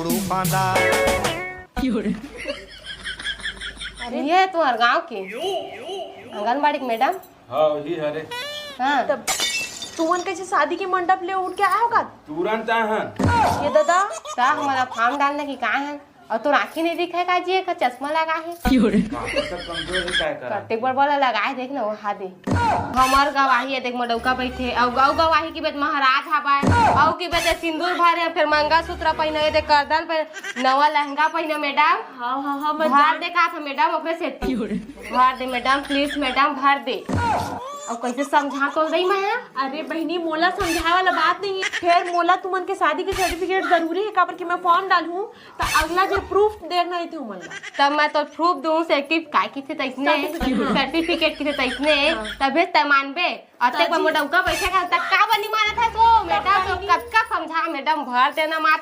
पकड़ू फांदा। अरे ये तुम्हारे गांव की आंगनबाड़ी की मैडम? हाँ वही हरे। हाँ तब तुमन कैसे शादी के मंडप ले उठ के आया होगा तुरंत आहन। ये दादा ता हमारा फॉर्म डालने की कहाँ है? और तो आँखें नहीं दिखे का जी का चश्मा लगा है कमजोर है काय करा। कट्टे पर बोला लगाए देख ना वो हादे हमार गवाही है देख मडौका बैठे और गवाही की बेट महाराज हवाए और की बेट सिंदूर भरे फिर मंगलसूत्र पहने देख करदन पे नवा लहंगा पहने मैडम। हाँ हाँ हाँ मैं भर दे का था मैडम अपने से भर दे मैडम प्लीज मैडम भर दे। और कैसे समझा तो दई मैं? अरे बहनी मोला समझाए वाला बात नहीं है। फिर मोला तुमन के शादी के सर्टिफिकेट जरूरी है काबर कि मैं फॉर्म डालूं तो अगला जो प्रूफ देखना नहीं थे उमन तब मैं तो प्रूफ दूं काय की थे तइसने सर्टिफिकेट की थे तइसने तबे त मानबे अते को मोडौका बैठे का तक का बनी मानत है तो मैडम तो कब का समझा मैडम भर देना